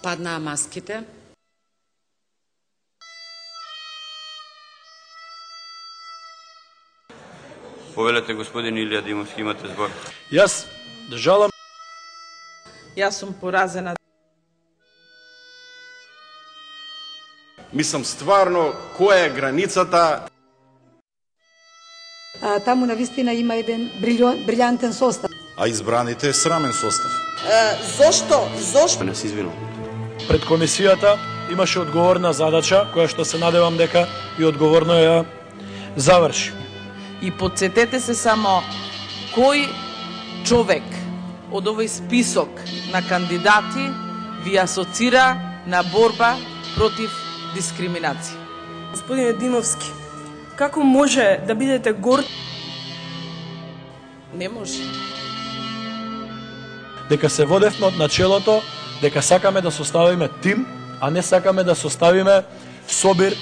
Паднаа маските. Повелете, господин Илија Димовски, имате збор. Јас жалам. Јас сум поразена. Мислам стварно која е границата. Таму навистина има еден брилјантен состав. А избраните е срамен состав. Зошто? Не се извинувам. Пред комисијата имаше одговорна задача, која што се надевам дека и одговорно ја заврши. И подсетете се само кој човек од овој список на кандидати ви асоцира на борба против дискриминација. Господине Димовски, како може да бидете горд? Не може. Дека се водевме од начелото, дека сакаме да составиме тим, а не сакаме да составиме собир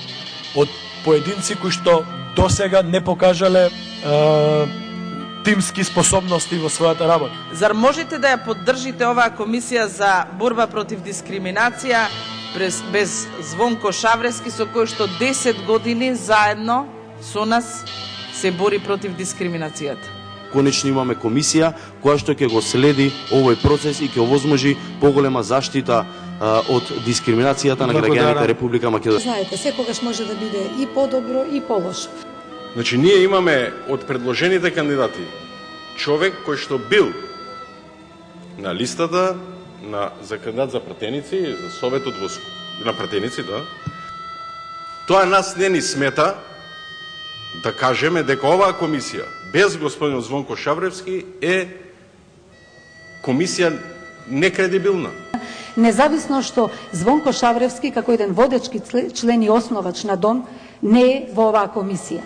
од поединци кои што досега не покажале тимски способности во својата работа. Зар можете да ја поддржите оваа комисија за борба против дискриминација без Звонко Шаврески, со кој што 10 години заедно со нас се бори против дискриминацијата? Конечно имаме комисија која што ќе го следи овој процес и ќе овозможи поголема заштита од дискриминацијата на граѓаните Република Македонија. Знаете, секогаш може да биде и подобро и полошо. Значи, ние имаме од предложените кандидати човек кој што бил на листата за кандидат за пратеници, за Советот на пратеници, да. Тоа нас не ни смета да кажеме дека оваа комисија без господин Звонко Шавревски е комисија некредибилна. Независно што Звонко Шавревски, како еден водечки член и основач на ДОМ, не е во оваа комисија.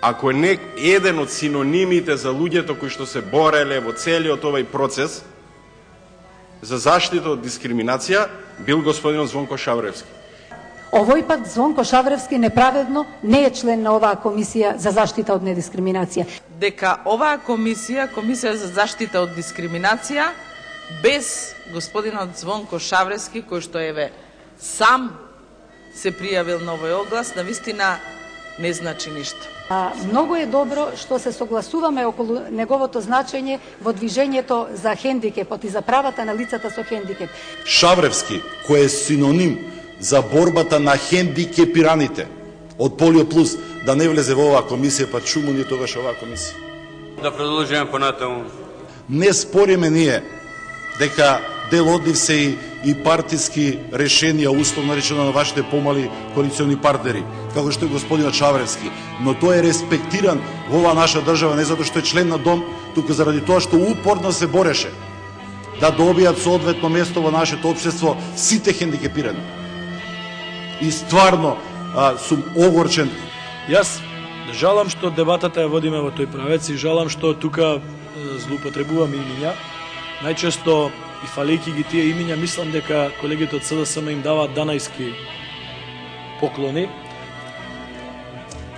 Ако е еден од синонимите за луѓето кои што се бореле во целиот овој процес за заштита од дискриминација, бил господин Звонко Шавревски. Овој пат Звонко Шавревски неправедно не е член на оваа комисија за заштита од недискриминација. Дека оваа комисија за заштита од дискриминација, без господинот Звонко Шаврески, кој што еве сам се пријавил на овој оглас, навистина не значи ништо. Многу е добро што се согласуваме околу неговото значење во движењето за хендикепот и за правата на лицата со хендикеп. Шавревски, кој е синоним за борбата на хендикепираните од Полио Плюс, да не влезе во оваа комисија, па чуму ни тогаш оваа комисија. Да продолжиме понатаму. Не спориме ние дека дел од нив се и партиски решенија, условно речено на вашите помали коалициони партнери, како што е господинот Шавревски, но тој е респектиран во оваа наша држава не затоа што е член на ДОМ, туку заради тоа што упорно се бореше да добијат соодветно место во нашето општество сите хендикепирани. И стварно сум огорчен. Јас жалам што дебатата ја водиме во тој правец и жалам што тука злоупотребуваме имиња. Најчесто и фалејќи ги тие имиња, мислам дека колегите од СДСМ им даваат данајски поклони.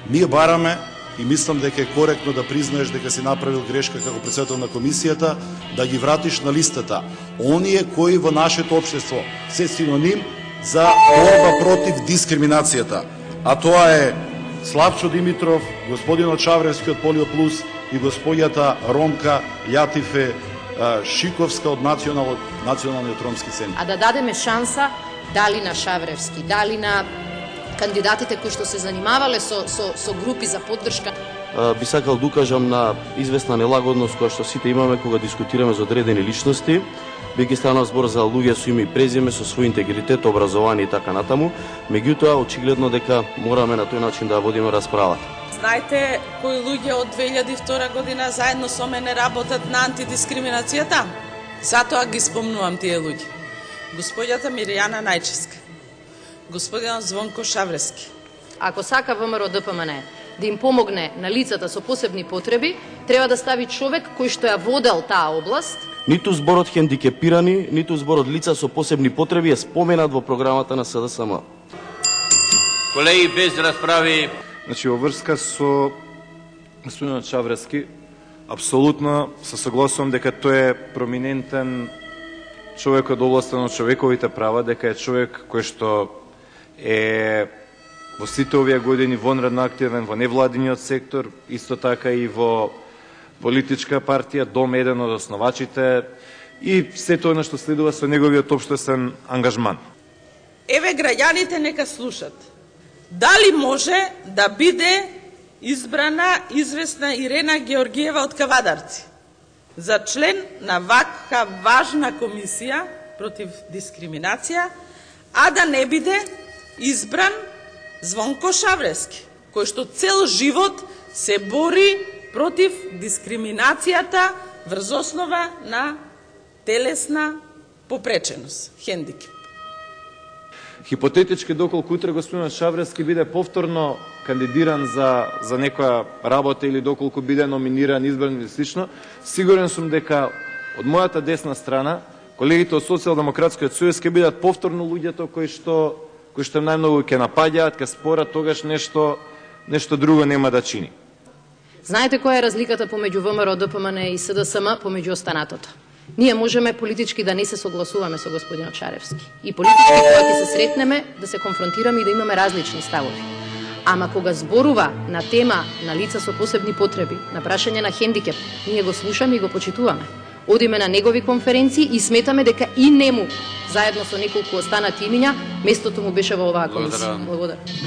Ние бараме и мислам дека е коректно да признаеш дека си направил грешка како председател на комисијата, да ги вратиш на листата оние кои во нашето општество се синоним за борба против дискриминацијата. А тоа е Славчо Димитров, господинот Шавревски од Полио Плюс и господјата Ромка Јатифе Шиковска од Националниот ромски центар. А да дадеме шанса дали на Шавревски, дали на кандидатите кои што се занимавале со групи за поддршка. Би сакал да укажам на известна нелагодност која што сите имаме кога дискутираме за одредени личности. Бејќи станав збор за луѓе со име и презиме, со свој интегритет, образование и така натаму, меѓутоа очигледно дека мораме на тој начин да водиме расправата. Знаете кои луѓе од 2002 година заедно со мене работат на антидискриминацијата? Затоа ги спомнувам тие луѓе. Господјата Миријана Најчевска, господинот Звонко Шаврески. Ако сака ВМРО ДПМН да им помогне на лицата со посебни потреби, треба да стави човек кој што ја водел таа област. Ниту зборот хендикепирани, ниту зборот лица со посебни потреби е споменат во програмата на СДСМ. Колеги, без расправи. Значи, во врска со господинот Шаврески, апсолутно се согласувам дека тој е проминентен човек од областа на човековите права, дека е човек кој што е во сите овие години вонредно активен во невладиниот сектор, исто така и во политичка партија, Дом еден од основачите и сето оно што следува со неговиот општествен ангажман. Еве граѓаните нека слушат. Дали може да биде избрана известна Ирена Георгиева од Кавадарци за член на ваква важна комисија против дискриминација, а да не биде избран Звонко Шаврески, кој што цел живот се бори против дискриминацијата врз основа на телесна попреченост, хендикеп. Хипотетички, доколку утре господинот Шаврески биде повторно кандидиран за некоја работа или доколку биде номиниран, избран или слично, сигурен сум дека од мојата десна страна, колегите од Социјалдемократскиот сојуз ќе бидат повторно луѓето кои што најмногу ќе напаѓаат, ќе спорат, тогаш нешто друго нема да чини. Знаете која е разликата помеѓу ВМРО, ДПМН и СДСМ помеѓу останатото? Ние можеме политички да не се согласуваме со господинот Шаревски. И политички кога ќе се сретнеме, да се конфронтираме и да имаме различни ставови. Ама кога зборува на тема на лица со посебни потреби, на прашање на хендикеп, ние го слушаме и го почитуваме. Одиме на негови конференции и сметаме дека и нему, заедно со неколку останати имиња, местото му беше во оваа комисија.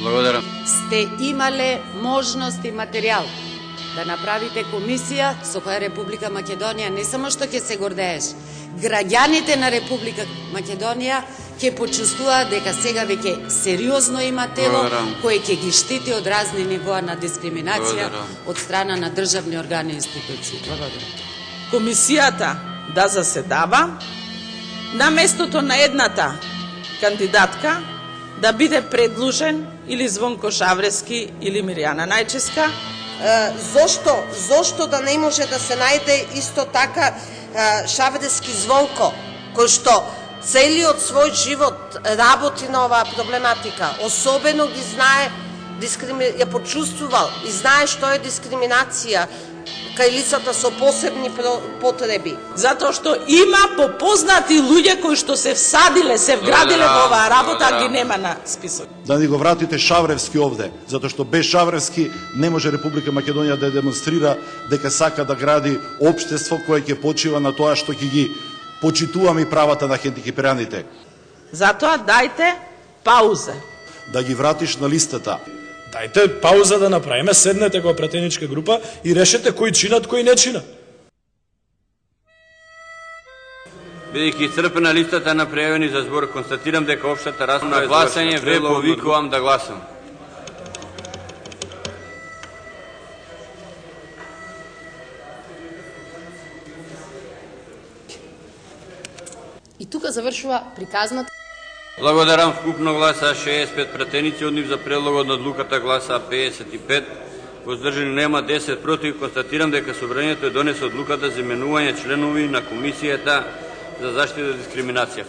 Благодарам. Сте имале можност и материјал да направите комисија со која Република Македонија не само што ќе се гордееш, граѓаните на Република Македонија ќе почувствуваат дека сега веќе сериозно има тело кое ќе ги штити од разни нивоа на дискриминација од страна на државни органи и институции. Благодарам. Комисијата да заседава, на местото на едната кандидатка да биде предложен или Звонко Шаврески или Мирјана Најческа. Зошто да не може да се најде исто така Шаврески Звонко, кој што целиот свој живот работи на оваа проблематика, особено ги знае, ја почувствувал и знае што е дискриминација кај лицата со посебни потреби. Затоа што има попознати луѓе кои што се всадиле, се вградиле во оваа работа, а ги нема на список. Да ни го вратите Шавревски овде, затоа што без Шавревски не може Република Македонија да демонстрира дека сака да гради општество кое ќе почива на тоа што ќе ги почитуваме и правата на хендикепираните. Затоа дајте пауза. Да ги вратиш на листата. Дајте пауза да направиме, седнете која пратеничка група и решете кои чинат, кои не чинат. Бидејќи исцрпена листата на пријавени за збор, констатирам дека општата расправа е гласање, ве повикувам да гласам. И тука завршува приказната. Благодарам, вкупно гласа 65 пратеници, од нив за предлогот на одлуката гласа 55, воздржани нема 10 против. Констатирам дека собранието е донесло одлуката за именување членови на Комисијата за заштита од дискриминација.